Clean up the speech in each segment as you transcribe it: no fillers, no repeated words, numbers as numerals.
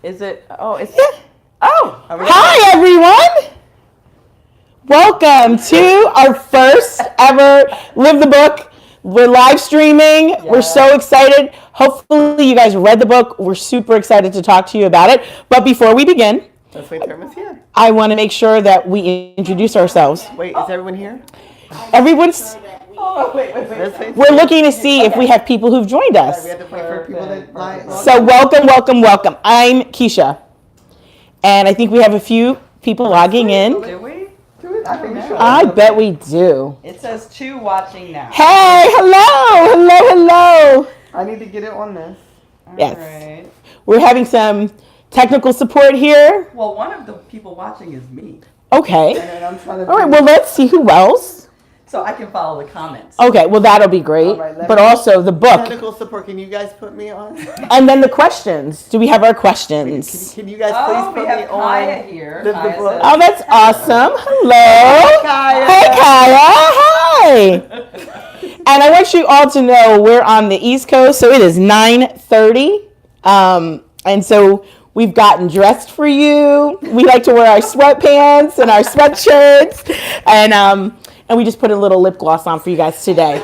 Is it? Oh, it's. Oh! Hi, everyone! Welcome to our first ever Live the Book. We're live streaming. Yes. We're so excited. Hopefully, you guys read the book. We're super excited to talk to you about it. But before we begin, let's wait for everyone's here. I want to make sure that we introduce ourselves. Wait, is everyone here? Everyone's. Oh, wait. We're looking to see if we have people who've joined us. We have to wait for people that So welcome. I'm Keisha. And I think we have a few people logging in. Do we? I bet we do. It says 2 watching now. Hey, hello. I need to get it on this. Yes. Right. We're having some technical support here. Well, one of the people watching is me. Okay. And I'm trying to all right, well, let's see who else. So I can follow the comments. Okay, well, that'll be great. Right, but also the book. Technical support, can you guys put me on? And then the questions. Do we have our questions? Can you guys please put me on? Kaya here. The book? Oh, that's awesome. Hello. Kaya. Hey, Kaya. Hi. And I want you all to know we're on the East Coast, so it is 9:30. And so we've gotten dressed for you. We like to wear our sweatpants and our sweatshirts. And we just put a little lip gloss on for you guys today.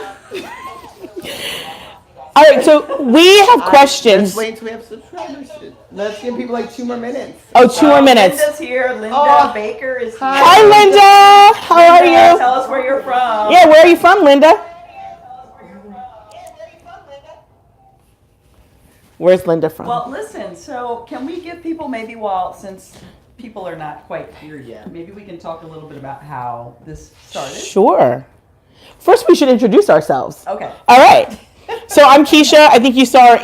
All right, so we have questions. Let's wait until we have subscribers. Let's give people like 2 more minutes. Oh, 2 more minutes. Linda's here. Linda Baker is here. Hi, Linda. How are you? Tell us where you're from. Yeah, where are you from, Linda? Where's Linda from? Well, listen, so can we give people maybe since people are not quite here yet, maybe we can talk a little bit about how this started? Sure. First, we should introduce ourselves. Okay. All right. So I'm Keisha. I think you saw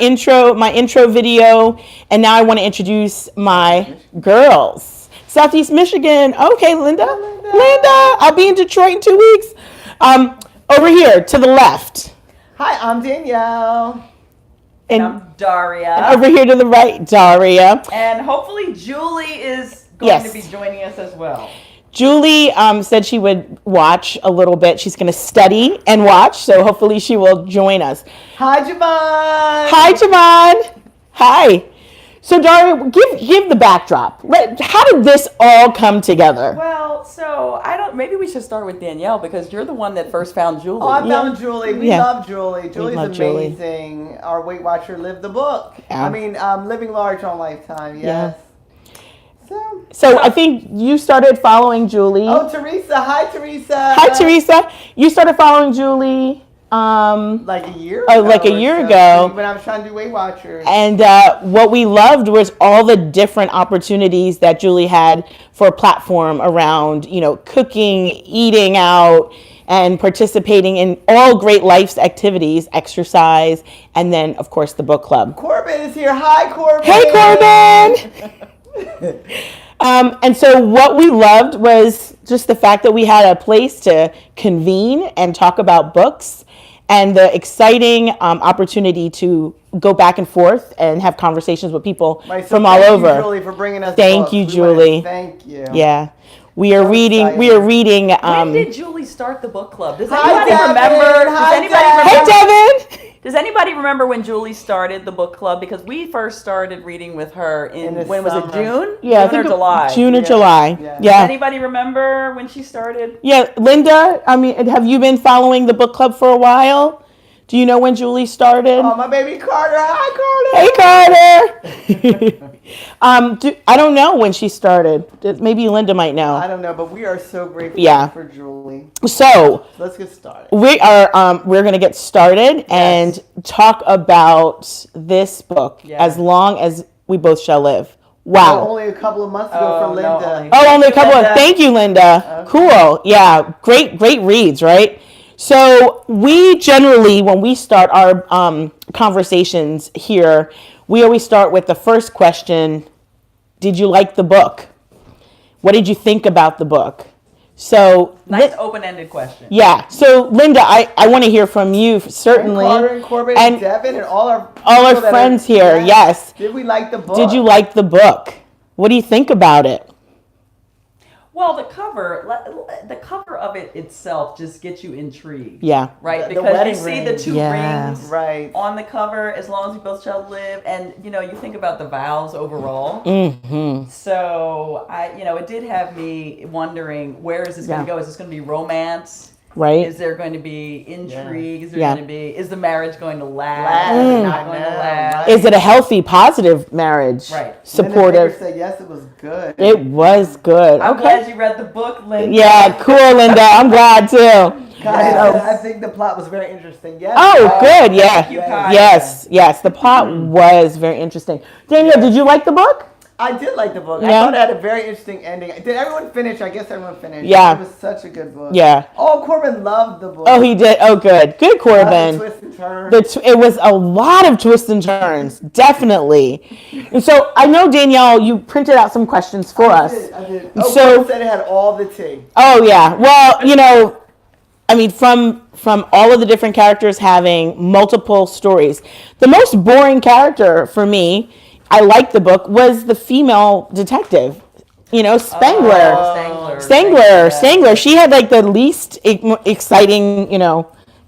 my intro video, and now I want to introduce my girls. Southeast Michigan. Okay, Linda. I'll be in Detroit in 2 weeks. Over here to the left. Hi, I'm Danielle. And I'm Daria. And over here to the right, Daria. And hopefully Juli is going to be joining us as well. Juli said she would watch a little bit. She's going to study and watch, so hopefully she will join us. Hi, JoAnn. Hi. So, Daria, give the backdrop. How did this all come together? Well, so maybe we should start with Danielle because you're the one that first found Juli. Oh, I found Juli. We love Juli. Juli's amazing. Juli. Our Weight Watcher Live the Book. Yeah. I mean, living large on Lifetime. Yes. Yeah. So I think you started following Juli. Oh, Teresa. Hi, Teresa. Hi, Teresa. You started following Juli. Like a year ago. Like a year ago. When I was trying to do Weight Watchers. And what we loved was all the different opportunities that Juli had for a platform around, cooking, eating out, and participating in all great life's activities, exercise, and then, of course, the book club. Corbin is here. Hi, Corbin. Hey, Corbin. And so what we loved was just the fact that we had a place to convene and talk about books and the exciting opportunity to go back and forth and have conversations with people from all over. Thank you, Juli, for bringing us Thank you, Juli. Thank you. Yeah. We are reading. When did Juli start the book club? Does anybody remember? Hey, Devin. Does anybody remember when Juli started the book club? Because we first started reading with her when was it, June? Yeah, June or July? June or July. Yeah. Does anybody remember when she started? Yeah, Linda, have you been following the book club for a while? Do you know when Juli started? Oh, my baby Carter. Hi, Carter. Hey, Carter. I don't know when she started. Maybe Linda might know. I don't know, but we are so grateful for Juli. So let's get started. We're going to get started and talk about this book as long as we both shall live. Wow. Only a couple of months ago for Linda. Only a couple of. Thank you, Linda. Okay. Cool. Yeah. Great reads, right? So we generally, when we start our conversations here, we always start with the first question: did you like the book? What did you think about the book? So nice open-ended question. Yeah. So Linda, I want to hear from you certainly. And Carter and Corbin and Devin and all our friends here. Yes. Did we like the book? Did you like the book? What do you think about it? Well, the cover of it itself just gets you intrigued. Yeah. Right? The Because wedding you see the ring. two Yeah. rings Right. on the cover, as long as we both shall live. And, you think about the vows overall. Mm-hmm. So, it did have me wondering, where is this going Yeah. to go? Is this going to be romance? Right. Is there going to be intrigue? Is there Yeah. going to be, is the marriage going to last? Last. Is it Mm. not going to last? Right. Is it a healthy, positive marriage? Right. Supportive. Said yes, it was good. It was good. I'm Okay. glad you read the book, Linda. Yeah, cool, Linda. I'm glad too. Guys, Yes. I think the plot was very interesting. Yes. Oh, good. Yeah. Thank you, Kaya. Yes. The plot was very interesting. Danielle, did you like the book? I did like the book. I Yeah. thought it had a very interesting ending. Did everyone finish? I guess everyone finished. Yeah. It was such a good book. Yeah. Oh, Corbin loved the book. Oh, he did. Oh, good. Good, Loved the Corbin. twist and turn. It was a lot of twists and turns, definitely. And so I know, Danielle, you printed out some questions for us. I did. Oh, So- Corbin said it had all the tea. Oh, yeah. Well, I mean, from all of the different characters having multiple stories, the most boring character for me, I liked the book, was the female detective. Spangler. Oh, Stangler. She had like the least exciting,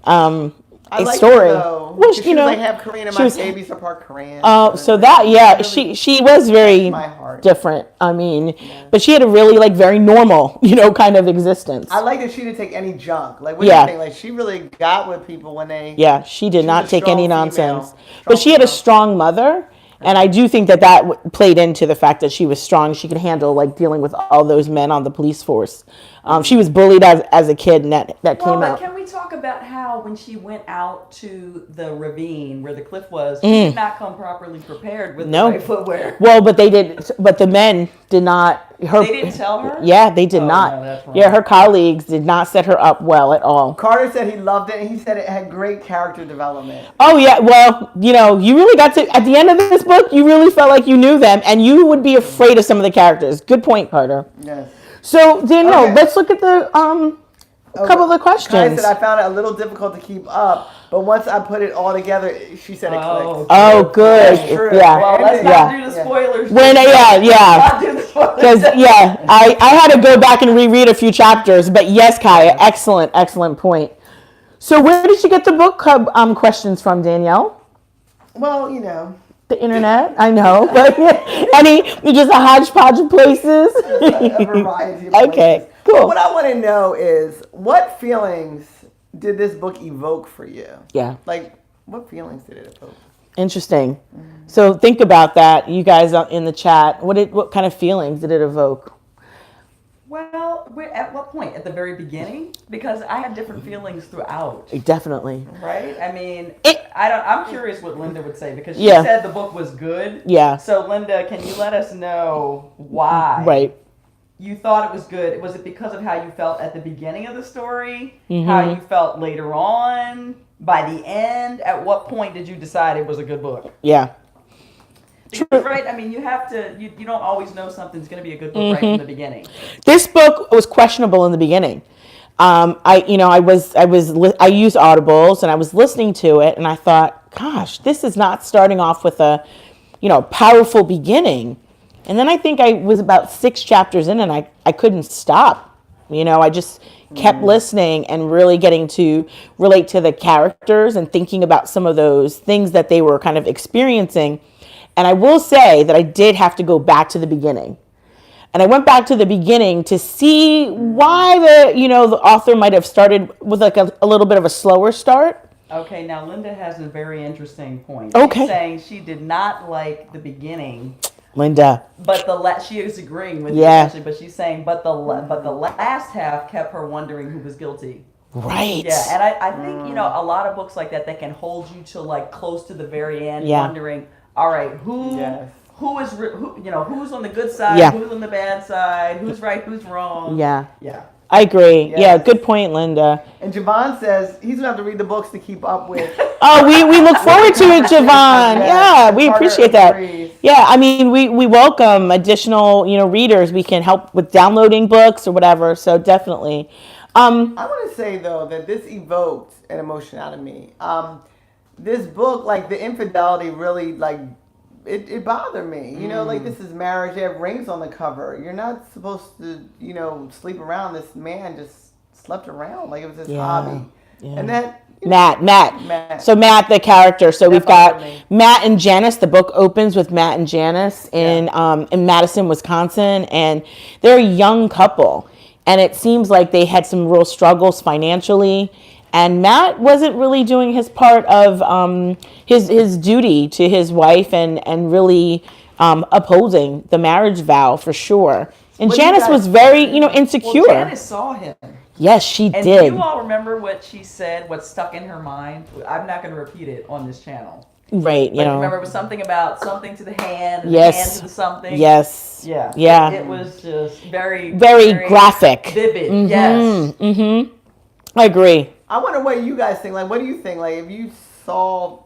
I liked story. it though. Which, She was like half Korean and she my was- babies are part Korean. Oh, so that, yeah, Really she was very touched my heart. different. I mean, but she had a really like very normal, kind of existence. I like that she didn't take any junk. Like, what Yeah. do you think? Like, she really got with people when they. Yeah, she did She not was a take strong any female. nonsense. Strong But she had a female. strong mother, and I do think that played into the fact that she was strong. She could handle like dealing with all those men on the police force. She was bullied as a kid, and that Well, came but out. can we talk about how when she went out to the ravine where the cliff was, she did not come properly prepared with No. the right footwear? Well, but they did. But the men did not. They didn't tell her? Yeah, they did Oh, not. no, that's wrong. Yeah, her colleagues did not set her up well at all. Carter said he loved it, and he said it had great character development. Oh yeah, well, you really got to at the end of this book, you really felt like you knew them, and you would be afraid of some of the characters. Good point, Carter. Yes. So Danielle, Okay. let's look at the couple of the Kai questions. said I found it a little difficult to keep up, but once I put it all together, she said it Oh, clicked. Oh, good. That's true. Yeah. Well, let's not Yeah. do the spoilers. When yeah. Not do the spoilers. Because I had to go back and reread a few chapters, but yes, Kaya, excellent point. So where did you get the book club questions from, Danielle? Well, The internet, I know, but just a hodgepodge of places. a variety of Okay, places. cool. But what I want to know is, what feelings did this book evoke for you? Yeah, Like, what feelings did it evoke? interesting. So think about that, you guys in the chat. What kind of feelings did it evoke? Well, at what point? At the very beginning? Because I had different feelings throughout. Definitely. Right? I mean, It- I'm curious what Linda would say because she Yeah. said the book was good. Yeah. So Linda, can you let us know why? Right. You thought it was good. Was it because of how you felt at the beginning of the story? Mm-hmm. How you felt later on? By the end? At what point did you decide it was a good book? Yeah. Because, right? I mean, you have to. You don't always know something's going to be a good book right from the beginning. This book was questionable in the beginning. I used Audibles and I was listening to it and I thought, gosh, this is not starting off with a, powerful beginning. And then I think I was about 6 chapters in and I couldn't stop. I just kept listening and really getting to relate to the characters and thinking about some of those things that they were kind of experiencing. And I will say that I did have to go back to the beginning. And I went back to the beginning to see why the author might have started with like a little bit of a slower start. Okay, now Linda has a very interesting point. Okay. She's saying she did not like the beginning, Linda. but she is agreeing with you Yeah. actually. But she's saying, but the last half kept her wondering who was guilty. Right. Yeah, and I think a lot of books like that can hold you to like close to the very end, Yeah. wondering, all right, who Yes. who's on the good side, Yeah. who's on the bad side, who's right, who's wrong. Yeah. Yeah. I agree. Yes. Yeah, good point, Linda. And Javon says he's gonna have to read the books to keep up with. Oh, we look forward to it, Javon. Yeah, we Carter appreciate that. agrees. Yeah, I mean, we welcome additional, readers. We can help with downloading books or whatever. So definitely. I want to say though that this evoked an emotion out of me. This book, like the infidelity, really like it bothered me. You know, like, this is marriage. They have rings on the cover. You're not supposed to, you know, sleep around. This man just slept around like it was his hobby. Yeah. And that Matt. So Matt, the character. So we've got me. Matt and Janice. The book opens with Matt and Janice in Madison, Wisconsin, and they're a young couple. And it seems like they had some real struggles financially. And Matt wasn't really doing his part of his duty to his wife and really upholding the marriage vow for sure. And Janice was very, insecure. Well, Janice saw him. Yes, she And did. do you all remember what she said, what stuck in her mind? I'm not going to repeat it on this channel. Right, But remember, it was something about something to the hand, and Yes. the hand to the something. Yes. Yeah. Yeah. It was just very graphic. Vivid. Yes. Mm-hmm. I agree. I wonder what you guys think. Like, what do you think? Like, if you saw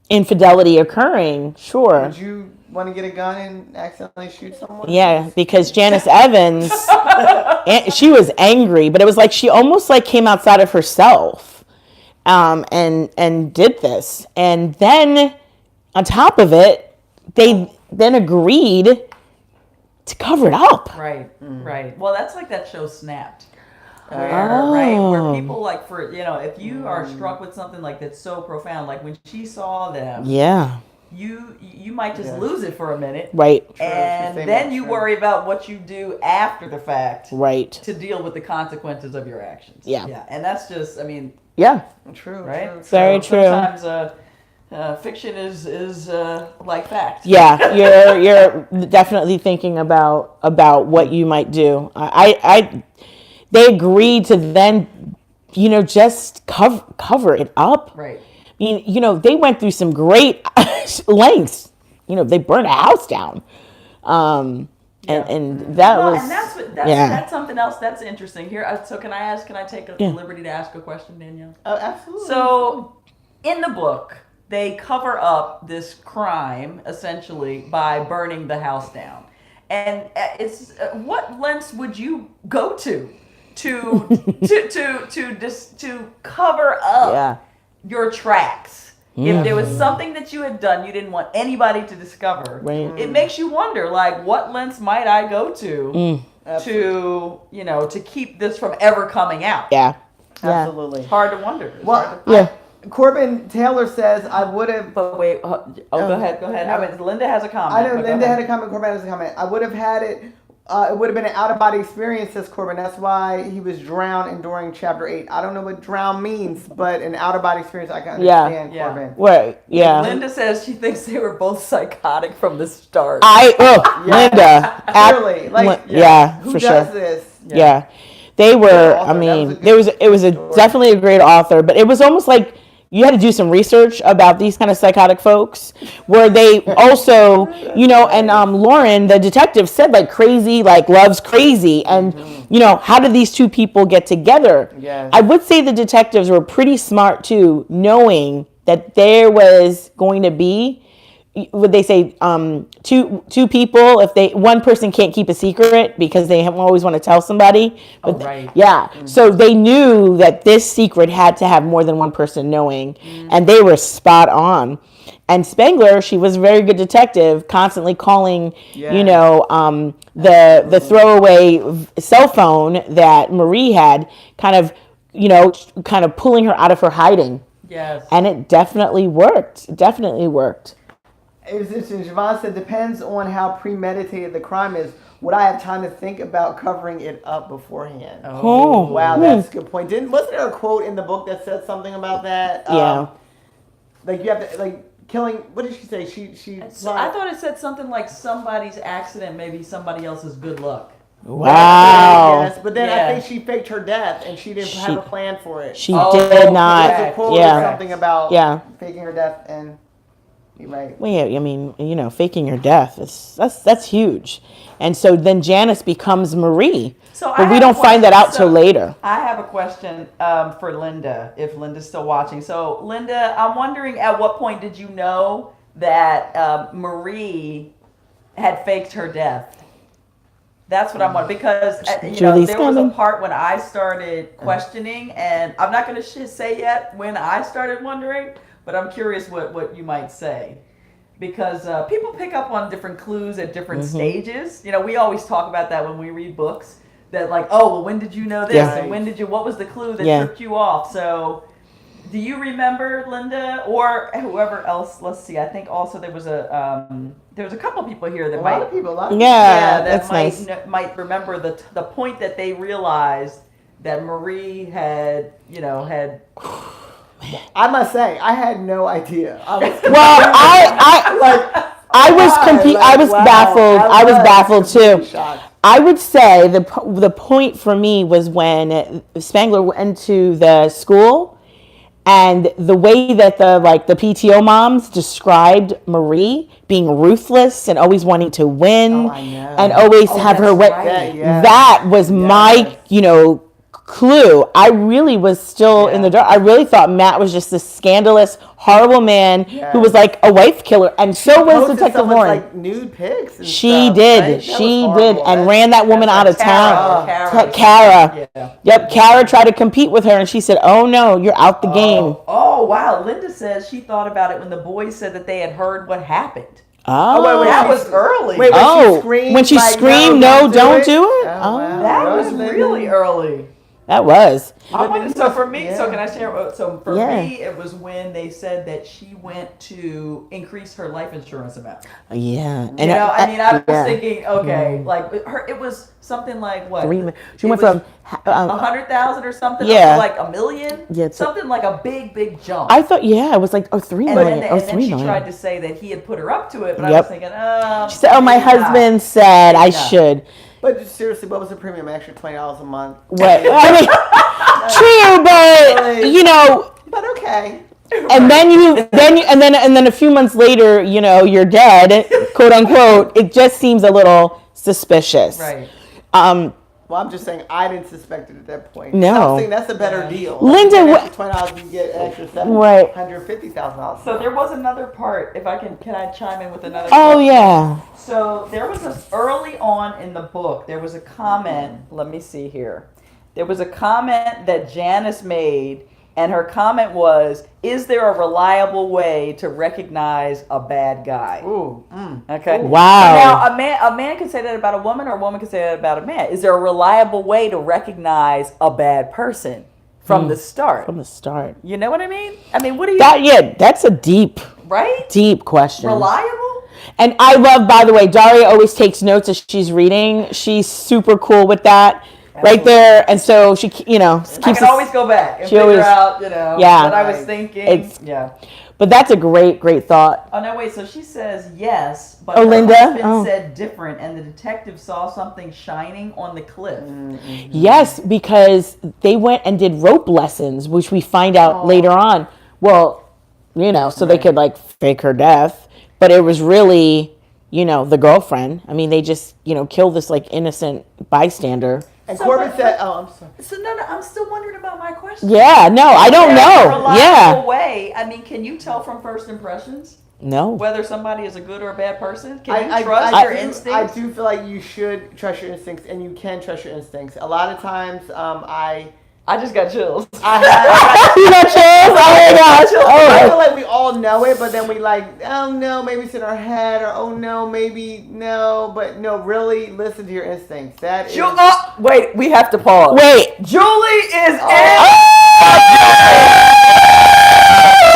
Infidelity occurring, sure. would you want to get a gun and accidentally shoot someone? Yeah, because Janice Evans, she was angry, but it was like she almost like came outside of herself, and did this, and then on top of it, they then agreed to cover it up. Right. Right. Well, that's like that show Snapped. Where people like if you are struck with something like that's so profound, like when she saw them, Yeah. you might just lose it for a minute, Right. and then you worry about what you do after the fact, Right. to deal with the consequences of your actions. Yeah. Yeah, and that's just, I mean, Yeah. True. right? True. Very true. Sometimes fiction is like fact. Yeah, you're definitely thinking about what you might do. They agreed to then, just cover it up. Right. I mean, they went through some great lengths. They burned a house down. And that was. And that's something else that's interesting here. So can I take a liberty to ask a question, Danielle? Oh, absolutely. So in the book, they cover up this crime essentially by burning the house down. And it's what lengths would you go to cover up your tracks? If there was something that you had done you didn't want anybody to discover, it makes you wonder, like, what lengths might I go to to keep this from ever coming out? Yeah. Absolutely. It's hard to wonder. Corbin Taylor says, I would have... But wait, go ahead. Linda has a comment. I know Linda had a comment, Corbin has a comment. I would have had it... it would have been an out-of-body experience, says Corbin. That's why he was drowned during chapter 8. I don't know what drown means, but an out-of-body experience, I can understand, Corbin. Right, yeah. Linda says she thinks they were both psychotic from the start. Linda. Really? Who for does sure. This? Yeah. They were, it was definitely a great author, but it was almost like you had to do some research about these kind of psychotic folks, where they also, and Lauren, the detective, said like crazy, like loves crazy, and how did these two people get together? Yes. I would say the detectives were pretty smart too, knowing that there was going to be, would they say, two people, if one person can't keep a secret because they always want to tell somebody. But so they knew that this secret had to have more than one person knowing, and they were spot on. And Spengler, she was a very good detective, constantly calling, the throwaway cell phone that Marie had, kind of pulling her out of her hiding. Yes. And it definitely worked. It was interesting. JoAnn said, depends on how premeditated the crime is. Would I have time to think about covering it up beforehand? Oh. Wow, that's a good point. Wasn't there a quote in the book that said something about that? Yeah. Like you have to, like, killing, what did she say? I thought it said something like somebody's accident, maybe somebody else's good luck. Wow. Yes, but then I think she faked her death and she didn't have a plan for it. She did not. There's a quote or something about faking her death and... Right. Well, yeah, I mean, faking your death that's huge, and so then Janice becomes Marie. But we don't find that out till later. I have a question for Linda, if Linda's still watching. So, Linda, I'm wondering, at what point did you know that Marie had faked her death? That's what I'm wondering, because there was a part when I started questioning, and I'm not going to say yet when I started wondering. But I'm curious what you might say. because people pick up on different clues at different Mm-hmm. stages. You know, we always talk about that when we read books. That like, oh, well, when did you know this? Yeah. And when did you? What was the clue that Yeah. tripped you off? So, do you remember, Linda, or whoever else? Let's see. I think also there was a couple people here that A might lot of people. Yeah, that that's might nice. might remember the point that they realized that Marie had I must say, I had no idea. I was Well, I was wow. baffled. I was baffled completely too. shocked. I would say the point for me was when Spangler went to the school, and the way that the PTO moms described Marie being ruthless and always wanting to win, Oh, I know. and always Oh, have her that's way. right. Yeah. That was my Yes. clue. I really was still in the dark. I really thought Matt was just this scandalous, horrible man who was like a wife killer, and so was Posted Detective someone's, Warren. like nude pics. And She stuff, did. right? That was She did, horrible. and That- ran that woman out of town. Kara. Yeah. Yep, Kara tried to compete with her, and she said, "Oh no, you're out the game." Oh wow! Linda says she thought about it when the boys said that they had heard what happened. Oh, wait, That she- was early. Wait, oh, she screamed, when she like, screamed, no, "No, don't do it." Oh, Oh, wow. That was Linda. really early. that was. So for me, so Yeah. can I share? So for Yeah. me, it was when they said that she went to increase her life insurance amount. Yeah, and You know, I mean, I was yeah. thinking, okay, like her, it was something like what? She It went was from. 100,000 or something, Yeah. up to like a million. Yeah, it's something like a big jump. I thought, yeah, it was like 3 and million. then, Oh, and then 3 she million. tried to say that he had put her up to it, but I Yep. was thinking, She said, "Oh, my maybe not." husband said I Maybe not. should." But seriously, what was the premium? Extra $20 a month. What? I mean, true, but But okay. and then a few months later, you're dead, quote unquote. It just seems a little suspicious. Right. Well, I'm just saying I didn't suspect it at that point. No. I'm saying that's a better deal. Linda, You get what- extra $20, you get extra Right. $750,000. So there was another part. If I can I chime in with another? Oh question? yeah. So there was early on in the book, there was a comment. Let me see here. There was a comment that Janice made, and her comment was, "Is there a reliable way to recognize a bad guy?" Ooh. Okay. Wow. So now a man can say that about a woman, or a woman can say that about a man. Is there a reliable way to recognize a bad person from the start? From the start. You know what I mean? I mean, what do you That's a deep right? question. Reliable? And I love, by the way, Daria always takes notes as she's reading. She's super cool with that. Right there, and so she, keeps I can always go back and she figure always- out, Yeah. what I was thinking. It's- But that's a great thought. Oh no, wait. So she says yes, but Oh, her Linda? husband Oh. said different, and the detective saw something shining on the cliff. Yes, because they went and did rope lessons, which we find out later on. Well, so they could fake her death, but it was really, the girlfriend. I mean, they just, killed this innocent bystander. And So, Corbin but- said, "Oh, I'm sorry." So no, I'm still wondering about my question. Yeah, no, I don't Is there a know. reliable Yeah, way. I mean, can you tell from first impressions no. whether somebody is a good or a bad person? Can you I trust your do- instincts? I do feel like you should trust your instincts, and you can trust your instincts. A lot of times, I just got chills. I have. You got chills? Oh my gosh! I feel Oh, like we all know it, but then we oh no, maybe it's in our head, or oh no, maybe no, but no, really listen to your instincts. That is. Wait, we have to pause. wait. Julie is Oh. in.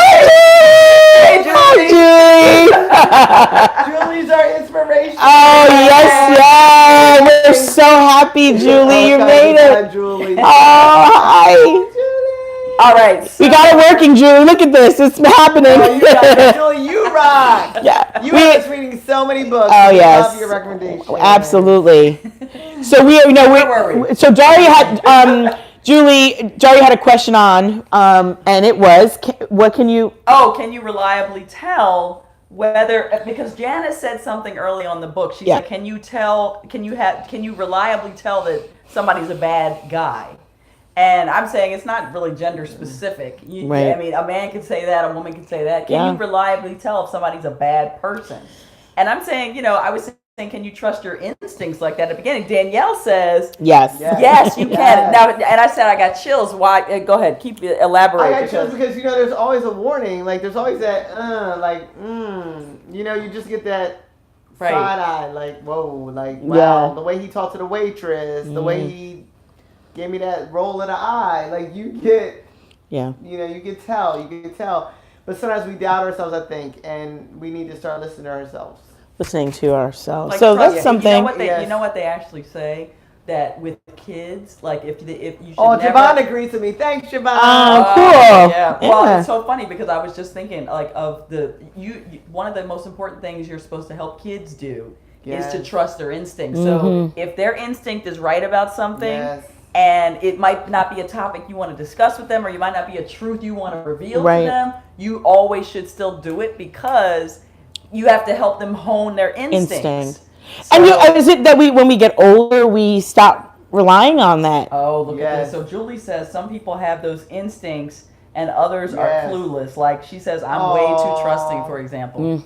Hey, Julie. Hi, Julie. Julie's our inspiration. Oh yes, we're so happy, Julie. You made it. Julie. Oh, hi. Julie. All right. We got it working, Julie. Look at this. It's happening. Oh, you rock. Julie, you rock. Yeah. You have us reading so many books. Oh, We yes. love your recommendation. Absolutely. So were we? so Daria had Daria had a question on, and it was, what can you? Oh, can you reliably tell whether, because Janice said something early on in the book. She Yeah. said, can you reliably tell that somebody's a bad guy? And I'm saying it's not really gender specific. Right. I mean, a man can say that, a woman can say that. Can Yeah. you reliably tell if somebody's a bad person? And I'm saying, I was saying, can you trust your instincts like that at the beginning? Danielle says, Yes. yes, you can. Now, and I said I got chills. Why? Go ahead, elaborate. I got chills because there's always a warning. Like there's always that you just get that side eye. Like whoa, like wow. The way he talked to the waitress, the way he gave me that roll of the eye. Like you get, you can tell. But sometimes we doubt ourselves, I think, and we need to start listening to ourselves. Listening to ourselves. Like, so that's something. You know what they actually say? That with kids, like if you should JoAnn agrees with me. Thanks, JoAnn. Oh, cool. Yeah. Well, it's so funny because I was just thinking like of one of the most important things you're supposed to help kids do is to trust their instincts. So if their instinct is right about something, and it might not be a topic you want to discuss with them, or you might not be a truth you want to reveal to them, you always should still do it because you have to help them hone their instincts. So, and is it that when we get older, we stop relying on that? Oh, look at this. So Juli says some people have those instincts and others are clueless. Like she says, I'm way too trusting, for example.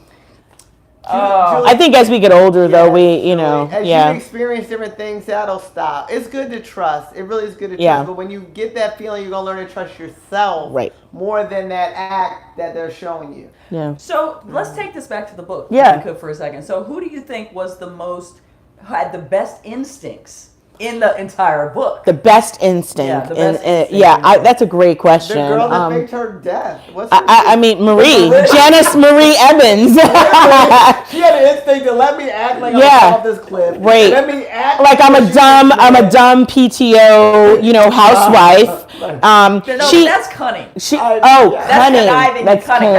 I think as we get older, though, as you experience different things, that'll stop. It's good to trust. It really is good to trust. But when you get that feeling, you're going to learn to trust yourself more than that act that they're showing you. Yeah. So let's take this back to the book, if we could, for a second. So who do you think had the best instincts in the entire book? The best instinct. That's a great question. The girl that faked her death. I mean, Janice Marie Evans. She had an instinct to let me act like I'm off this cliff. Right. Let me act like I'm a dumb PTO, housewife. That's cunning. That's cunning. That's cunning.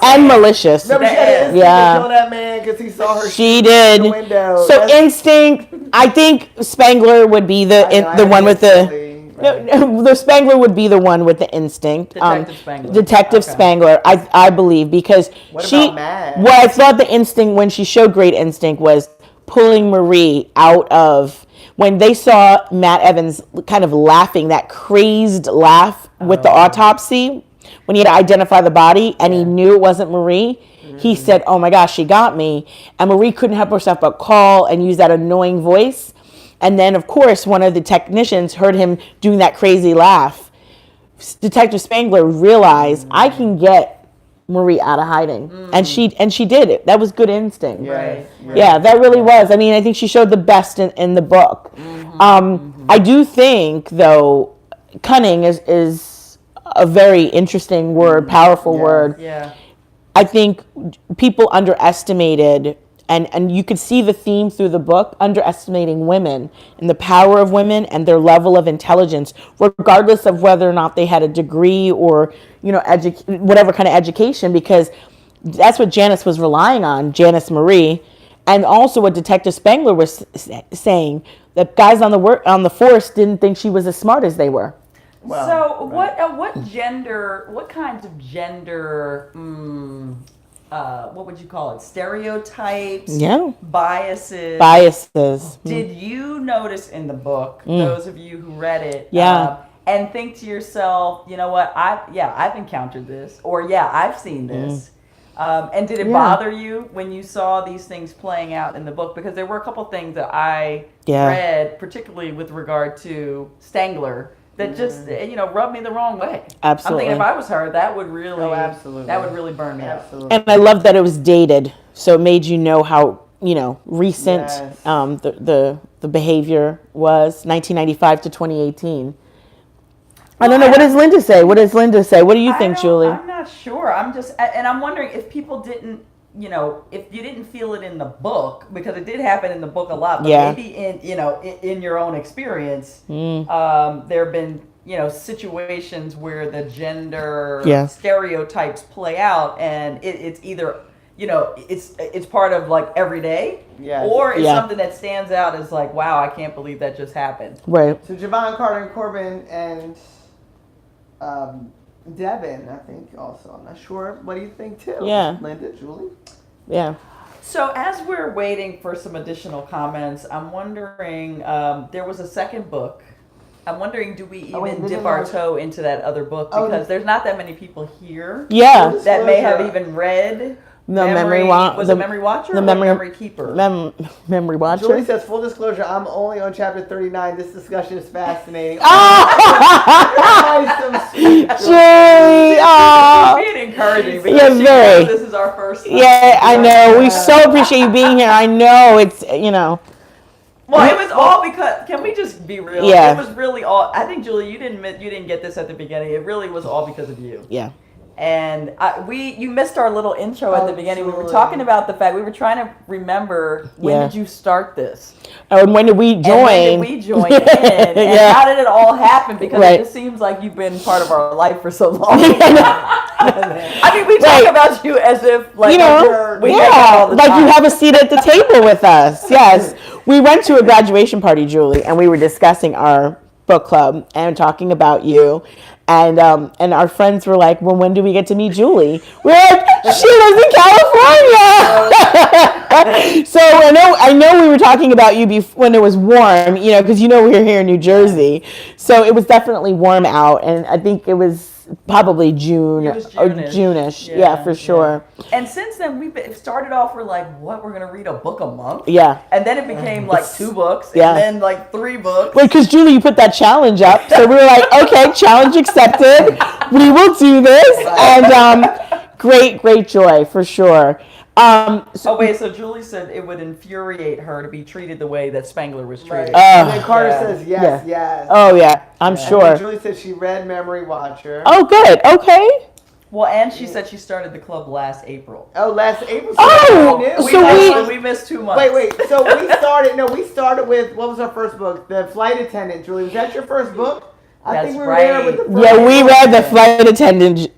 And malicious. Remember, she had an instinct to kill that man because he saw her. She did. The window. So instinct. I think Spangler would be the one with the Spangler would be the one with the instinct. Detective Spangler, I believe, because about Matt? Well, I thought the instinct when she showed great instinct was pulling Marie out of when they saw Matt Evans kind of laughing, that crazed laugh with the autopsy when he had to identify the body and he knew it wasn't Marie. He said, oh my gosh, she got me. And Marie couldn't help herself but call and use that annoying voice. And then, of course, one of the technicians heard him doing that crazy laugh. Detective Spangler realized, I can get Marie out of hiding. And she did it. That was good instinct. Right. Yeah, that really was. I mean, I think she showed the best in the book. I do think, though, cunning is a very interesting word, powerful word. Yeah. I think people underestimated, and you could see the theme through the book, underestimating women and the power of women and their level of intelligence, regardless of whether or not they had a degree or, whatever kind of education, because that's what Janice was relying on, Janice Marie, and also what Detective Spangler was saying, that guys on the force didn't think she was as smart as they were. Well, so what kinds of gender, what would you call it? Stereotypes? Yeah. Biases. Did you notice in the book, those of you who read it, and think to yourself, you know what, I've encountered this, or I've seen this. And did it bother you when you saw these things playing out in the book? Because there were a couple things that I read, particularly with regard to Spangler, that just rubbed me the wrong way. Absolutely. I'm thinking if I was her, that would really burn me up. And I love that it was dated, so it made you know how recent the behavior was, 1995 to 2018. I don't know. What does Linda say? What do you think, Juli? I'm not sure. I'm wondering if people didn't, if you didn't feel it in the book, because it did happen in the book a lot, but maybe in your own experience, there have been, situations where the gender stereotypes play out, and it's either, it's part of like every day, or it's something that stands out as like, wow, I can't believe that just happened. Right. So JoAnn, Carter, and Corbin, and Devin, I think also. I'm not sure. What do you think too? Yeah. Linda, Juli? Yeah. So as we're waiting for some additional comments, I'm wondering, there was a second book. I'm wondering, do we even dip our toe into that other book? Because there's not that many people here that may have even read The Was it Memory Watcher or Memory Keeper? Memory Watcher. Julie says, full disclosure, I'm only on chapter 39. This discussion is fascinating. Julie, Being encouraging because Yeah, she very. knows this is our first time. Yeah, I know. We so appreciate you being here. I know it's, Well, it was all because. Can we just be real? Yeah. It was really all. I think Julie, you didn't get this at the beginning. It really was all because of you. Yeah. And you missed our little intro at the beginning. We were Julie. talking about the fact we were trying to remember when Yeah. did you start this? Oh, and when did we join? And when did we join in? And Yeah. how did it all happen? Because Right. it just seems like you've been part of our life for so long. I mean, we talk Right. about you as if like We hang out all the time. like you have a seat at the table with us. Yes. We went to a graduation party, Julie, and we were discussing our book club and talking about you. And our friends were like, well, when do we get to meet Julie? We're like, she lives in California. So I know we were talking about you when it was warm, because we were here in New Jersey. So it was definitely warm out. And I think it was probably June It was or June-ish. June-ish. Yeah, for sure. And since then, it started off, we're like, what? We're going to read a book a month? Yeah. And then it became like 2 books. Yeah. And then like 3 books. Wait, because Julie, you put that challenge up. So we were like, okay, challenge accepted. We will do this. And great joy for sure. So Julie said it would infuriate her to be treated the way that Spangler was treated. And then Carter Yeah. says, yes, yes. Oh, yeah, I'm And then sure. Julie said she read Memory Watcher. Oh, good. Okay. Well, and she said she started the club last April. Oh, last April. Oh, We missed 2 months. Wait. So we started with, what was our first book? The Flight Attendant, Julie. Was that your first book? I That's think we were right. there with the first Yeah, we book. read The Flight Attendant.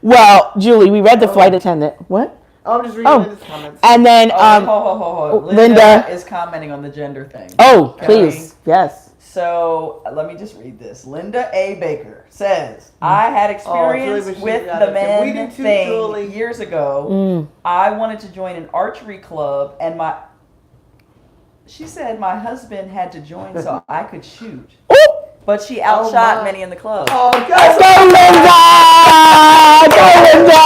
Well, Julie, we read The Flight Attendant. What? Oh, I'm just reading Linda's comments. And then, Hold. Linda is commenting on the gender thing. oh, Can please. Yes. So let me just read this. Linda A. Baker says, I had experience Julie, but she with got the it. men We did too, thing Julie. years ago. I wanted to join an archery club, and she said my husband had to join so I could shoot. Ooh. But she outshot my. many in the club. Oh, God. Go, Linda! Go, Linda!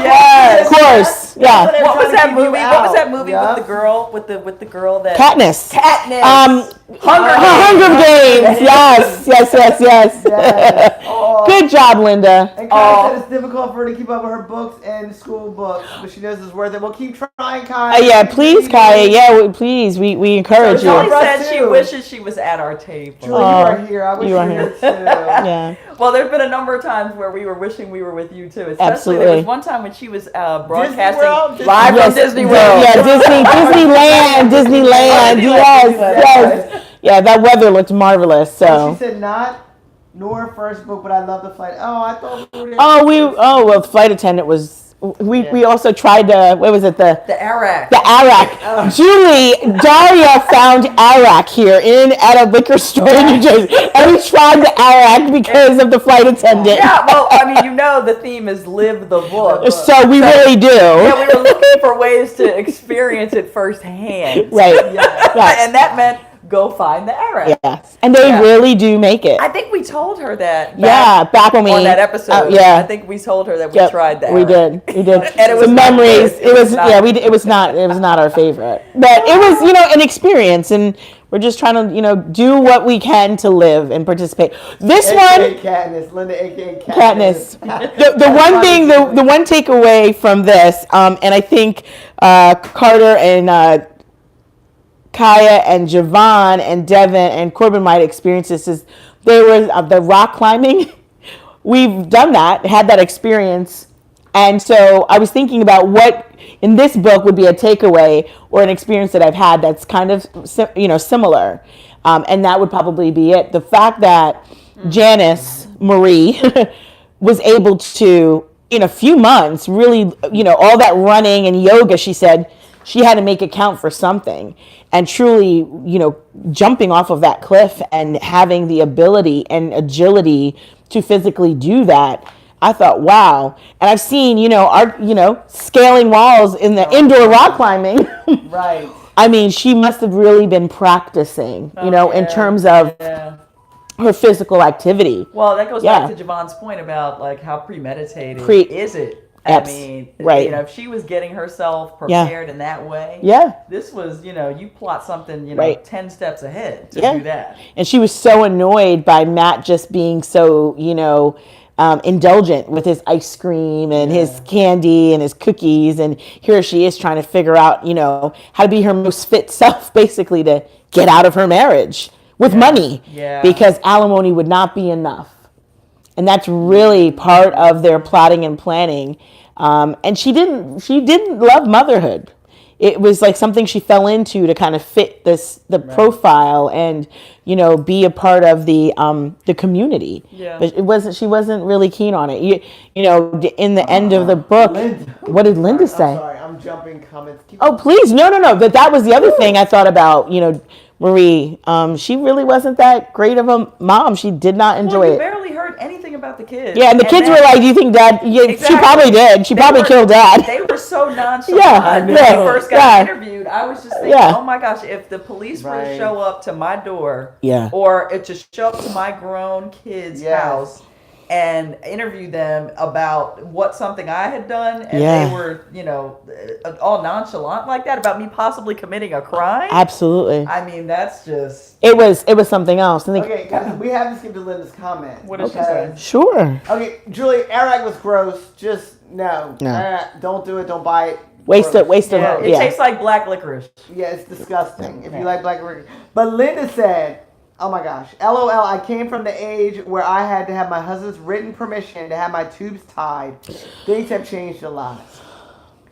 Yes. Of course. Yeah. What was that Trying to keep movie? you What was out. that movie Yeah. with the girl with the girl that Katniss. Katniss. Hunger Games. Yes. Yes. Oh. Good job, Linda. And Kai said it's difficult for her to keep up with her books and school books, but she knows it's worth it. We'll keep trying, Kai. Yeah, please, Kaya. Yeah, please. We encourage Julie you. For us said she too. wishes she was at our table. Julie, you are here. I wish you you are were here. here too. Yeah. Well, there's been a number of times where we were wishing we were with you too. Especially Absolutely. there was one time when she was broadcasting World? live Yes. from Disney World. Yeah, Disneyland. Yes. Yeah, that weather looked marvelous. She So. said not nor first book, but I love the flight. Oh, I thought we were there. Well, Flight Attendant was. We also tried what was it, the Arak. Arak. Julie, Daria found Arak here at a liquor store in New Jersey, and we tried the Arak because of the flight attendant. Yeah, well, I mean, the theme is live the book. So we really do. Yeah, we were looking for ways to experience it firsthand. Right. Right. And that meant go find the Arak. Yes. And they really do make it. I think we told her that. Back when we on that episode. yeah. I think we told her that we Yep, tried that. We did. And it was some not memories. good. It was not yeah. It was not our favorite, but it was an experience, and we're just trying to do what we can to live and participate. This AKA one, Katniss, Linda, AKA Katniss. The one thing, the one takeaway from this, and I think Carter and Kaya and JoAnn and Devin and Corbin might experience this, is there was the rock climbing. We've done that, had that experience. And so I was thinking about what in this book would be a takeaway or an experience that I've had that's kind of similar. And that would probably be it. The fact that Janice Marie was able to, in a few months, really, all that running and yoga, she said, she had to make it count for something. And truly, jumping off of that cliff and having the ability and agility to physically do that, I thought, wow. And I've seen, scaling walls in the indoor rock climbing. Right. I mean, she must have really been practicing, in terms of her physical activity. Well, that goes back to JoAnn's point about like how premeditated is it? I mean, right. you know, if she was getting herself prepared in that way, this was, you know, you plot something, you know, 10 steps ahead to do that. And she was so annoyed by Matt just being so, you know, indulgent with his ice cream and his candy and his cookies. And here she is trying to figure out, you know, how to be her most fit self, basically, to get out of her marriage with money. Because alimony would not be enough. And that's really part of their plotting and planning. And she didn't love motherhood. It was like something she fell into to kind of fit the profile and, you know, be a part of the community. But she wasn't really keen on it. You know, in the end of the book, what did Linda say? I'm sorry, I'm jumping comments. Oh, please. No. But that was the other thing I thought about, you know, Marie. She really wasn't that great of a mom. She did not enjoy it. Barely heard anything about the kids. Yeah, and the kids were like, "Do you think Dad?" Yeah, Exactly. She probably did. She probably killed Dad. They were so nonchalant. Yeah, When they first got interviewed, I was just thinking, oh my gosh, if the police were to show up to my door, or if to show up to my grown kid's house and interview them about what something I had done, and they were, you know, all nonchalant like that about me possibly committing a crime. Absolutely. I mean, that's just it was something else. Okay, guys, we have to skip to Linda's comment. What did she say? Sure. Okay, Julie, Arac was gross. Just no. Don't do it. Don't buy it. Waste it. It tastes like black licorice. Yeah, it's disgusting. If you like black licorice. But Linda said, oh my gosh, LOL, I came from the age where I had to have my husband's written permission to have my tubes tied. Things have changed a lot.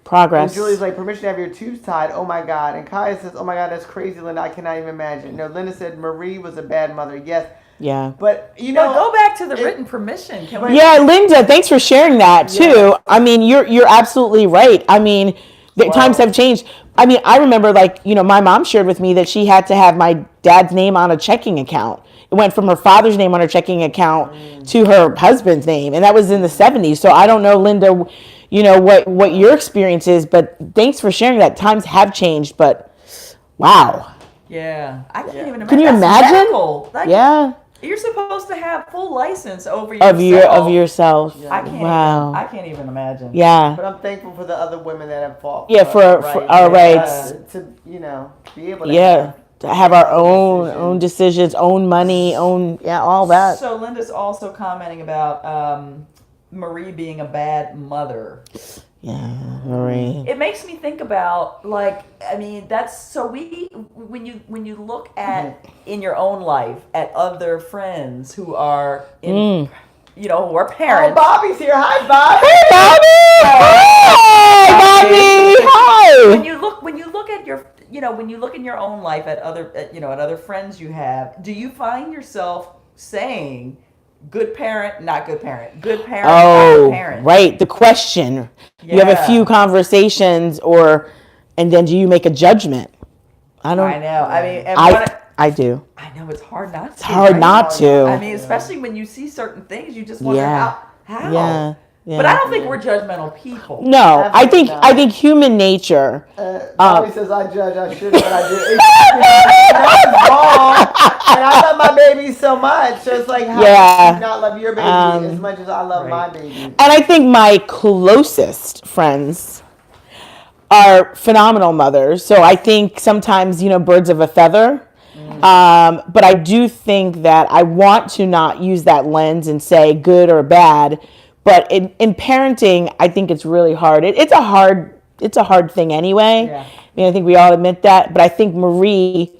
Progress. And Julie's like, permission to have your tubes tied. Oh my God. And Kaya says, oh my God, that's crazy, Linda. I cannot even imagine. No, Linda said Marie was a bad mother. Yes. Yeah. But, you know. Go back to the written permission. Can we? Yeah, Linda, thanks for sharing that too. I mean, you're absolutely right. I mean, the times have changed. I mean, I remember, like, you know, my mom shared with me that she had to have my dad's name on a checking account. It went from her father's name on her checking account to her husband's name, and that was in the 70s. So I don't know, Linda, you know, what your experience is, but thanks for sharing that. Times have changed, but wow. Yeah, I can't even imagine. Can you imagine? Like, you're supposed to have full license over yourself. Of yourself. Yeah. I can't even imagine. Yeah. But I'm thankful for the other women that have fought. Yeah, for our rights. To, you know, be able to to have our own decisions, own money, all that. So Linda's also commenting about Marie being a bad mother. Yeah, Marie. It makes me think about, like, I mean, that's so when you look at in your own life at other friends who are in, you know, who are parents. Oh, Bobby's here. Hi, Bob. Hey, Bobby. Hi, Bobby. Hi. When you look at your, you know, when you look in your own life at other, you know, at other friends you have, do you find yourself saying, good parent, not good parent. Good parent, not good parent. Right. The question. Yeah. You have a few conversations, and then do you make a judgment? I know. I mean, I do. I know it's hard not to. It's hard not to. I mean, especially when you see certain things, you just wonder how. Yeah. Yeah. But I don't think we're judgmental people. No, I think human nature. Bobby says I judge, I shouldn't, but I do. It's wrong. And I love my baby so much. So it's like, how do you not love your baby as much as I love my baby? And I think my closest friends are phenomenal mothers. So I think sometimes, you know, birds of a feather. But I do think that I want to not use that lens and say good or bad. But in parenting, I think it's really hard. It's a hard thing anyway. Yeah. I mean, I think we all admit that. But I think Marie,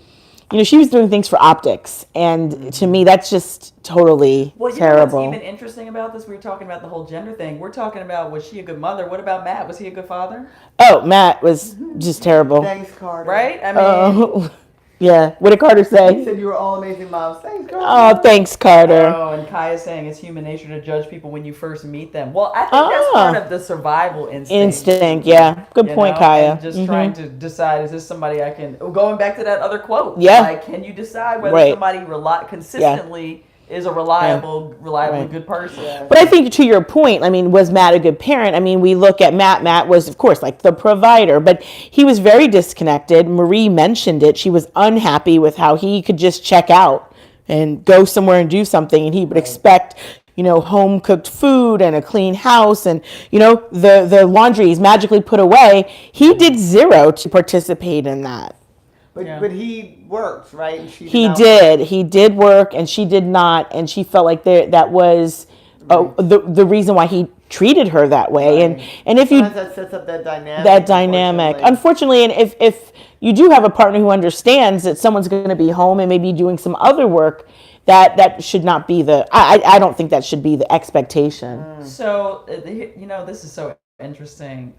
you know, she was doing things for optics, and to me, that's just totally terrible. You know what's even interesting about this? We were talking about the whole gender thing. We're talking about, was she a good mother? What about Matt? Was he a good father? Oh, Matt was just terrible. Thanks, Carter. Right? I mean. Yeah. What did Carter say? He said you were all amazing moms. Thanks, Carter. Oh, thanks, Carter. Oh, and Kaya's saying it's human nature to judge people when you first meet them. Well, I think that's part of the survival instinct. Yeah. Good point, Kaya. And just trying to decide, is this somebody I can... Going back to that other quote. Yeah. Like, can you decide whether somebody consistently is a reliable, good person? Yeah. But I think to your point, I mean, was Matt a good parent? I mean, we look at Matt. Matt was, of course, like the provider, but he was very disconnected. Marie mentioned it. She was unhappy with how he could just check out and go somewhere and do something, and he would expect, home cooked food and a clean house and, the laundry is magically put away. He did zero to participate in that. But he worked, right? And she He not did. He did work and she did not. And she felt like that was the reason why he treated her that way. Right. And if sometimes that sets up that dynamic. Unfortunately, and if you do have a partner who understands that someone's going to be home and maybe doing some other work, that should not be I don't think that should be the expectation. So, this is so interesting.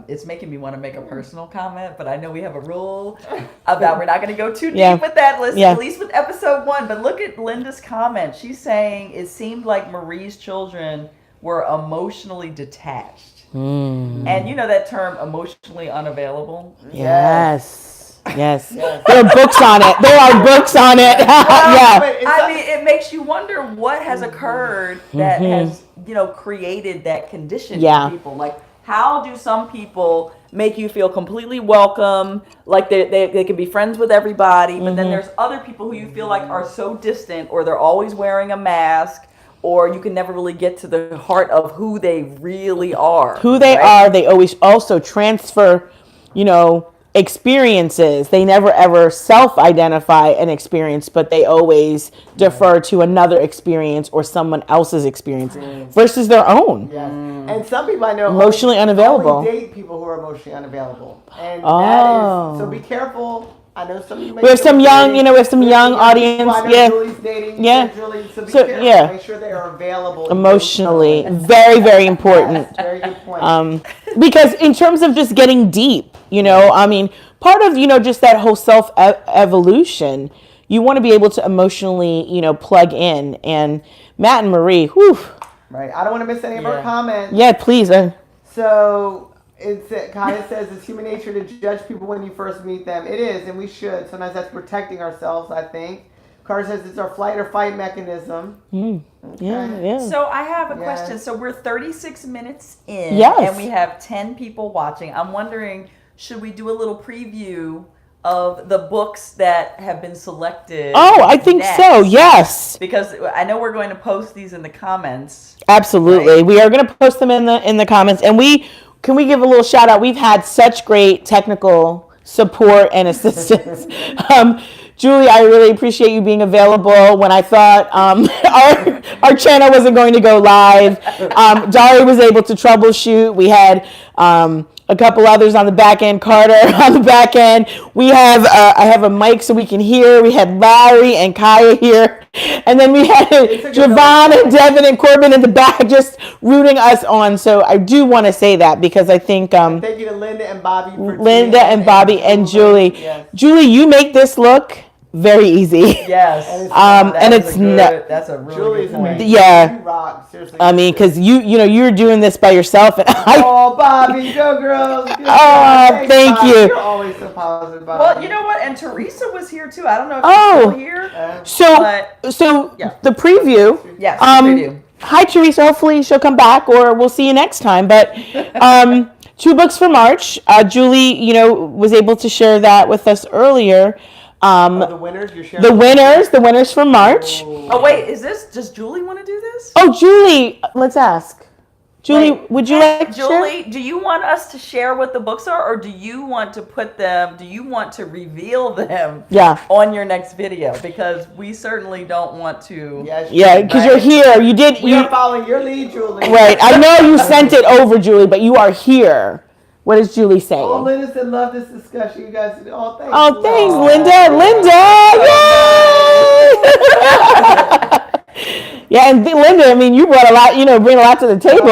It's making me want to make a personal comment, but I know we have a rule about we're not going to go too deep with that list, at least with episode 1. But look at Linda's comment. She's saying it seemed like Marie's children were emotionally detached. And that term, emotionally unavailable? Yes. There are books on it. I mean, it makes you wonder what has occurred that has, created that condition in people. Like, how do some people make you feel completely welcome, like they can be friends with everybody, but then there's other people who you feel like are so distant, or they're always wearing a mask, or you can never really get to the heart of who they really are. They always also transfer, experiences. They never ever self-identify an experience, but they always defer to another experience or someone else's experience versus their own. Yes. And some people I know emotionally unavailable. Only date people who are emotionally unavailable. And that is, so be careful. I know some of you we have some young, we have some young audience. Julie's dating. Julie, so be careful. Make sure they are available emotionally. Very, very important. Yes, very good point. Because in terms of just getting deep, part of, just that whole self-evolution, you want to be able to emotionally, plug in. And Matt and Marie, whew. Right. I don't want to miss any of our comments. Yeah, please. So Kaya says it's human nature to judge people when you first meet them. It is, and we should. Sometimes that's protecting ourselves, I think. Carter says it's our flight or fight mechanism. Okay. Yeah. So I have a question. So we're 36 minutes in, and we have 10 people watching. I'm wondering, should we do a little preview of the books that have been selected? Oh, I think so. Yes. Because I know we're going to post these in the comments. Absolutely. Right? We are going to post them in the comments, and can we give a little shout out? We've had such great technical support and assistance. Julie, I really appreciate you being available when I thought our channel wasn't going to go live. Dari was able to troubleshoot. We had a couple others on the back end, Carter on the back end. We have I have a mic so we can hear. We had Larry and Kaya here. And then we had JoAnn and Devin and Corbin in the back just rooting us on. So I do want to say that because I think thank you to Linda and Bobby and Julie. Yes. Julie, you make this look very easy. Yes. That's a really good point. Yeah. You rock. Seriously. I mean, because you're doing this by yourself, and Bobby, go girls. Thank you. You're always so positive. Bobby. Well, you know what? And Teresa was here too. I don't know if she's still here. So the preview. Yes. Preview. Hi, Teresa. Hopefully she'll come back, or we'll see you next time. But 2 books for March. Julie, was able to share that with us earlier. The winners you're sharing. The winners for March. Oh wait, does Julie want to do this? Oh, Julie, let's ask. Julie, would you like to Julie, share? do you want us to share what the books are, or do you want to reveal them on your next video? Because we certainly don't want to. Yeah, because you're here. We are following your lead, Julie. Right. I know you sent it over, Julie, but you are here. What is Julie saying? Oh, Linda said, love this discussion. You guys, thanks. Oh, thanks, Linda. Yay! Yeah, and Linda, I mean, you brought a lot, bring a lot to the table.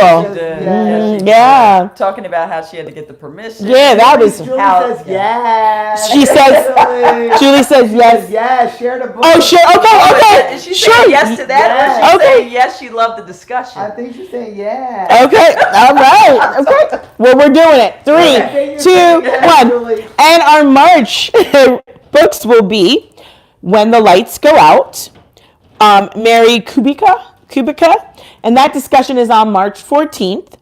Yeah. Talking about how she had to get the permission. Yeah, that was. Julie says yes. She says. Julie says yes. Yes, share the book. Oh, sure. Okay. Is she saying yes to that, or is she saying yes? She loved the discussion. I think she's saying yes. Okay. All right. Okay. Well, we're doing it. 3, 2, 1. And our March books will be When the Lights Go Out. Marry Kubica, and that discussion is on March 14th.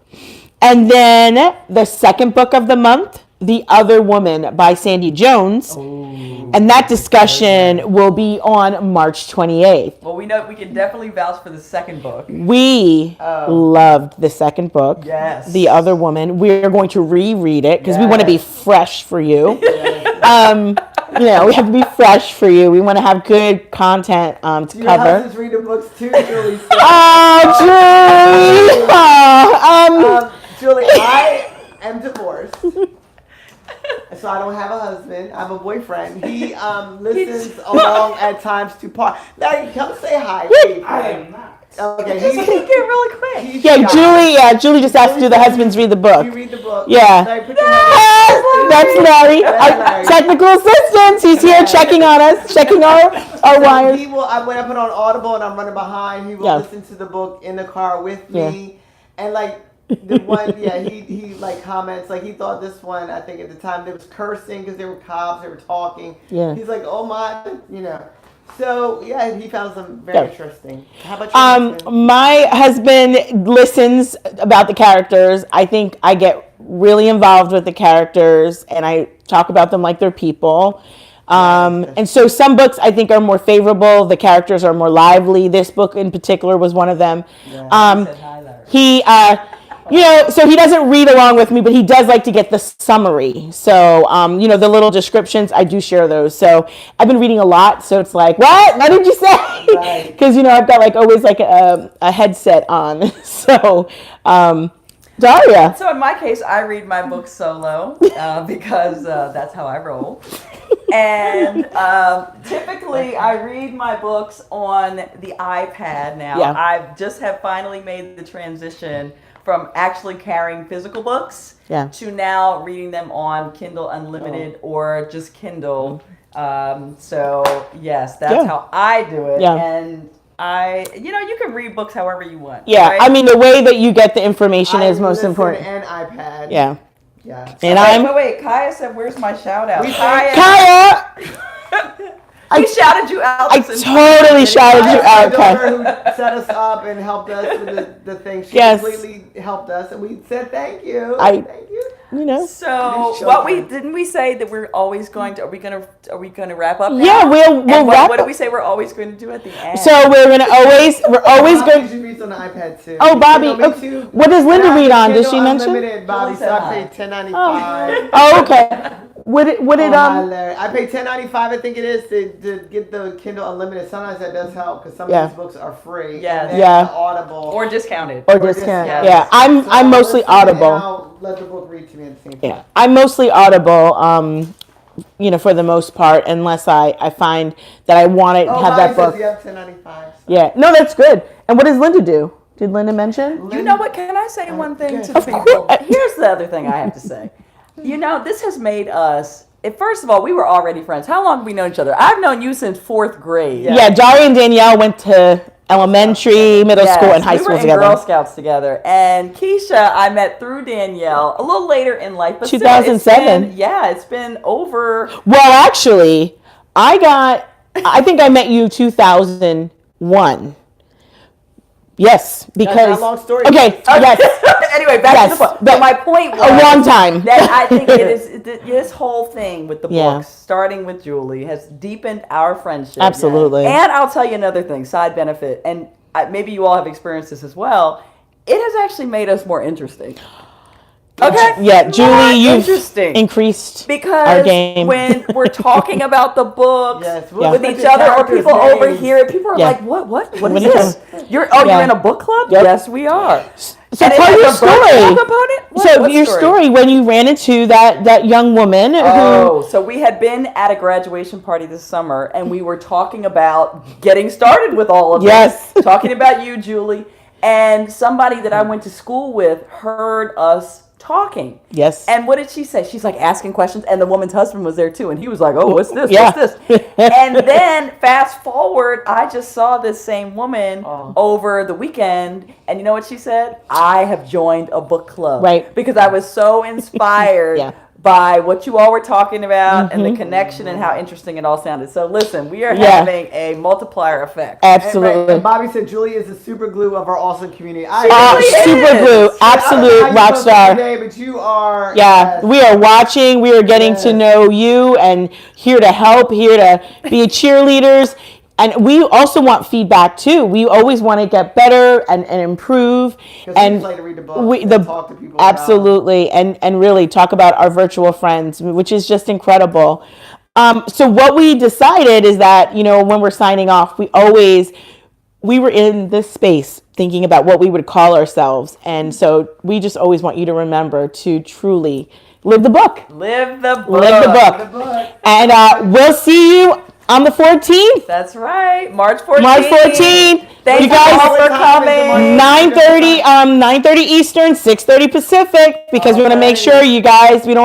And then the second book of the month, The Other Woman by Sandie Jones. And that discussion will be on March 28th. Well, we know we can definitely vouch for the second book. We loved the second book, Yes. The Other Woman. We're going to reread it because we want to be fresh for you. We have to be fresh for you. We want to have good content to Your cover. husband's reading books too, Juli. Julie! Juli, I am divorced. So I don't have a husband. I have a boyfriend. He listens along at times to part. Larry, come say hi. I am not. Okay, Just take it really quick. he's Yeah, shy. Julie just asked to do the husbands read the book. You read the book. Yeah. Larry, put your hand That's Larry. That's Our Larry. technical assistant. He's here checking on us, checking our wires. He will. When I put on Audible and I'm running behind, he will Yeah. listen to the book in the car with Yeah. me, and like the one, he like comments like he thought this one. I think at the time there was cursing because there were cops, they were talking. Yeah. He's like, oh my, So yeah, he found some very Yeah. interesting. How about your husband? My husband listens about the characters. I think I get really involved with the characters and I talk about them like they're people. And so some books I think are more favorable. The characters are more lively. This book in particular was one of them. Said hi, Larry. He, so he doesn't read along with me, but he does like to get the summary. So, the little descriptions, I do share those. So I've been reading a lot. So it's like, what did you say? Right. Because, I've got like always like a headset on. So, Daria. So in my case, I read my books solo because that's how I roll. And typically, I read my books on the iPad now. Yeah. I just have finally made the transition from actually carrying physical books to now reading them on Kindle Unlimited or just Kindle. So yes, that's how I do it. Yeah. And you can read books however you want. Yeah. right? I mean, the way that you get the information is most listen important. And iPad. Yeah. Yeah. And Wait, Kaya said, "Where's my shout out?" Kaya! He shouted you out. I totally shouted you My out, daughter Kaya. who set us up and helped us with the thing. She Yes. completely helped us, and we said thank you. I- Thank you. So Show what them. didn't we say that we're always going to? Are we gonna wrap up? Now? Yeah, we'll And wrap what did up. we say we're always going to do at the end? So we're always Bobby going. usually reads on the iPad too. Oh, Bobby. Me okay. too. What does Linda And I read have on? Does Kindle she mention? Unlimited, Bobby, so I Julie paid said $10.95. Oh, okay. Would it Hilarious. I paid $10.95. I think it is to get the Kindle Unlimited. Sometimes that does help because some of these books are free. Yes. And Yeah. they're Audible or discounted. or discount? yes. Yeah, I'm So I'll mostly listen and Audible. I'll let the book read to me at the same time. Yeah, I'm mostly Audible. For the most part, unless I find that I want to have that book. You have $10.95. So. Yeah, no, that's good. And what does Linda do? Did Linda mention? You know what? Can I say one thing yes. to the Of people? course. Here's the other thing I have to say. This has made us. First of all, we were already friends. How long have we known each other? I've known you since 4th grade. Yeah, Daria and Danielle went to elementary, middle Yes, school, and high we school were in together. Girl Scouts together, and Keisha I met through Danielle a little later in life, but still, 2007. it's been over. Well, actually, I think I met you 2001. Yes, because a long story. Okay, yes, Anyway, back Yes, to the book. but But my point was a long time. that I think it is this whole thing with the Yeah. books, starting with Juli, has deepened our friendship. Absolutely. And I'll tell you another thing, side benefit, and maybe you all have experienced this as well. It has actually made us more interesting. Okay. Yeah, Julie, you've interesting. increased Because our game. when we're talking about the books Yes, Yeah. with put each the other or characters' people names. overhear, people are Yeah. like, what is What is this? You're in a book club? Yep. Yes, we are. So And it tell has your a virtual story. component? So What your story when you ran into that young woman who. So we had been at a graduation party this summer, and we were talking about getting started with all of Yes. this. Talking about you, Julie, and somebody that I went to school with heard us talking. Yes. And what did she say? She's like asking questions, and the woman's husband was there too, and he was like, "Oh, what's this? Yeah. What's this?" And then fast forward, I just saw this same woman over the weekend, and you know what she said? I have joined a book club, Right. Because I was so inspired Yeah. by what you all were talking about and the connection and how interesting it all sounded. So listen, we are Yeah. having a multiplier effect. Absolutely. And Bobby said Julie is the super glue of our awesome community. Super glue, absolute rock star. Today, but you are. Yeah, yes. we are watching. We are getting to know you and here to help, here to be cheerleaders. And we also want feedback too. We always want to get better and improve. And we like to read the book and talk to people. Absolutely, and really talk about our virtual friends, which is just incredible. So what we decided is that, you know, when we're signing off, we were in this space thinking about what we would call ourselves. And so we just always want you to remember to truly live the book. Live the book. Live the book. And we'll see you on the 14th. That's right. March 14th. March 14th. Thank you guys all for coming. 9:30 Eastern, 6:30 Pacific, because we want to make sure you guys, we don't